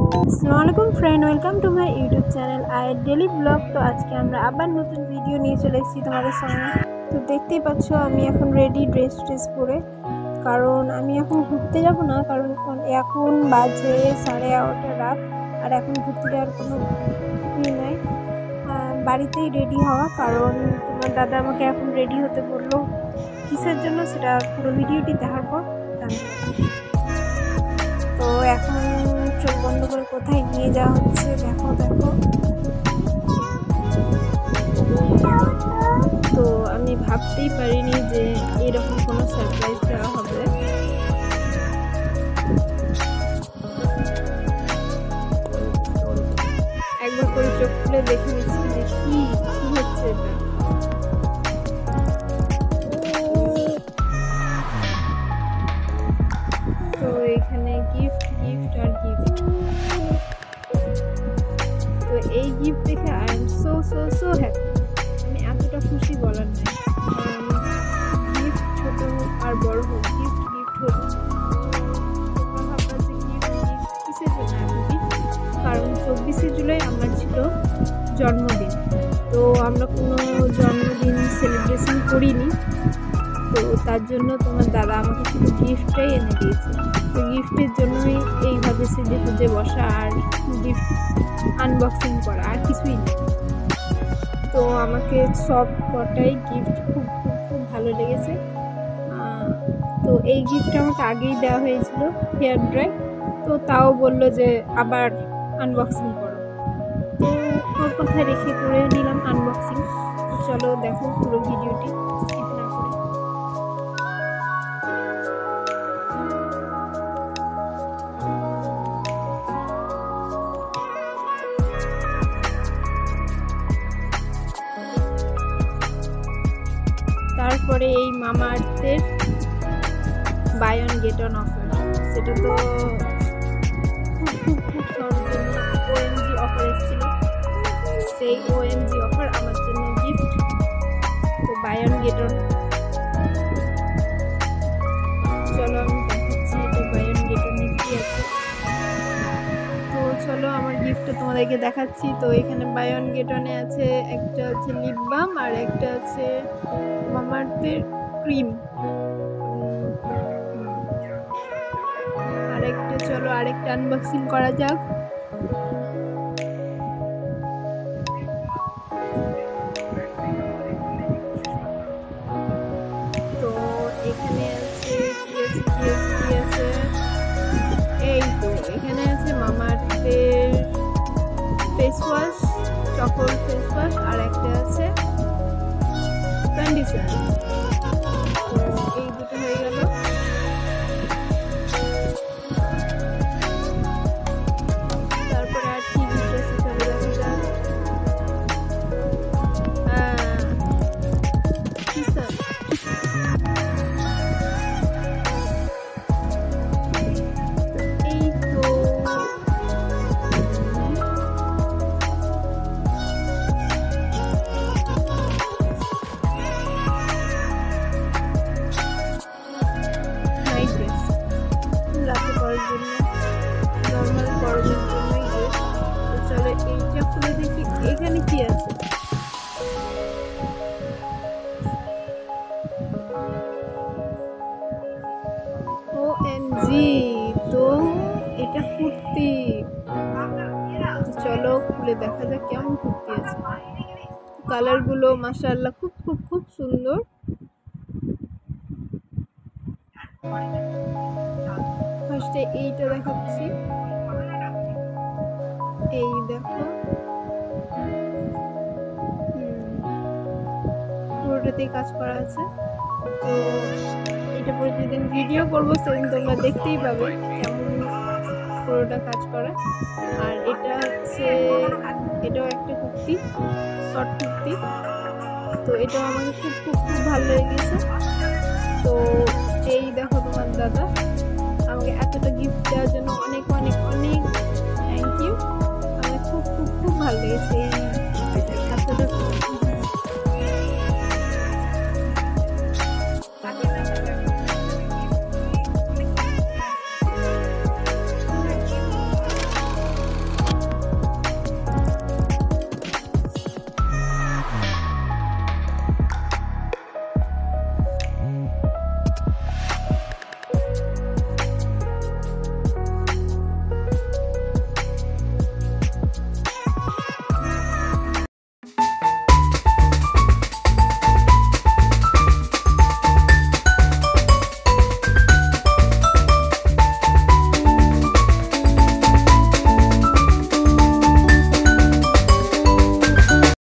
আসসালামু আলাইকুম friend, welcome to my YouTube channel I daily blog. তো আজকে আমরা আবার নতুন ভিডিও নিয়ে চলে এসেছি তোমাদের সামনে। তো দেখতেই পাচ্ছ আমি এখন রেডি ড্রেস পরে, কারণ আমি এখন ঘুরতে যাব না, কারণ এখন বাজে 11:30 রাত। আর এখন ঘুরতে যাওয়ার কোনো নাই, বাড়িতেই রেডি হওয়া। কারণ তোমার দাদা আমাকে এখন রেডি হতে বললো, কিসের জন্য সেটা পুরো ভিডিওটি দেখার পর জানতে পারবে। তো এখন চোখ বন্ধ করে কোথায় নিয়ে যাওয়া হচ্ছে দেখো। তো আমি ভাবতেই পারিনি যে এরকম কোনো সারপ্রাইজ দেওয়া হবে। একবার করে চোখ খুলে দেখে নিচ্ছি যে কি হচ্ছে এটা। তো এখানে গিফট আর গিফট। তো এই গিফট দেখে আই এম সো হ্যাপি। আমি এতটা খুশি বলার নাই, কারণ গিফট ছোট হোক আর বড় হোক, গিফট হোক। তোমরা ভাববা যে গিফট কিসের জন্য এত গিফট? কারণ 24শে জুলাই আমার ছিল জন্মদিন। তো আমরা কোনো জন্মদিন সেলিব্রেশন করিনি, তো তার জন্য তোমার দাদা আমাকে শুধু গিফটটাই এনে দিয়েছে। তো গিফটের জন্যই এইভাবে সেজে খুঁজে বসা আর গিফট আনবক্সিং করা, আর কিছুই নেই। তো আমাকে সব কটাই গিফট খুব ভালো লেগেছে। তো এই গিফটটা আমাকে আগেই দেওয়া হয়েছিল, হেয়ার ড্রাই। তো তাও বললো যে আবার আনবক্সিং করো। তো ওর কথা রেখে করে নিলাম আনবক্সিং। চলো দেখো পুরো ভিডিওটি স্কিপ না করে। তারপরে এই মামা আর্থের buy one get one offer, সেটা তো খুব OMG অফার এসেছিল। সেই OMG অফার আমার জন্য গিফট। তো বাই অন গেট অন, চলো আমি দেখাচ্ছি এটা বাই অন গেট অন কি আছে। তো চলো আমার গিফটটা তোমাদেরকে দেখাচ্ছি। তো এখানে বাই অন গেট অনে আছে, একটা আছে লিপ বাম আর একটা আছে মামা আর্থের ক্রিম। চলো আরেকটা আনবক্সিং করা যাক। তো এখানে আছে কি আছে, এই তো এখানে আছে মামা আর্থের ফেস ওয়াশ, চকোল ফেস ওয়াশ, আর একটা আছে কন্ডিশনার। তো এই দুটো হয়ে গেল। তারপরে আর কি গিফট আছে চলে দেখা যাক। এই তো নাইট ড্রেস, রাতে পরার জন্য, নর্মাল গরমের জন্যই ড্রেস। তো চলো এইটা খুলে দেখি এখানে কি আছে। OMG, তো এটা কুর্তি। চলো খুলে দেখা যাক কেমন কুর্তি আছে। কালারগুলো মাশাআল্লাহ খুব সুন্দর। ফার্স্টে এইটা দেখাচ্ছি, এই দেখো পুরোটাতেই কাজ করা আছে। তো এটা পরে যেদিন ভিডিও করবো সেদিন তোমরা দেখতেই পাবে কেমন পুরোটা কাজ করা। আর এটা হচ্ছে, এটাও একটা কুর্তি, শর্ট কুর্তি। তো এটাও আমাকে খুব ভালো লেগেছে। তো এই দেখো তোমার দাদা আমাকে এতটা গিফট দেওয়ার জন্য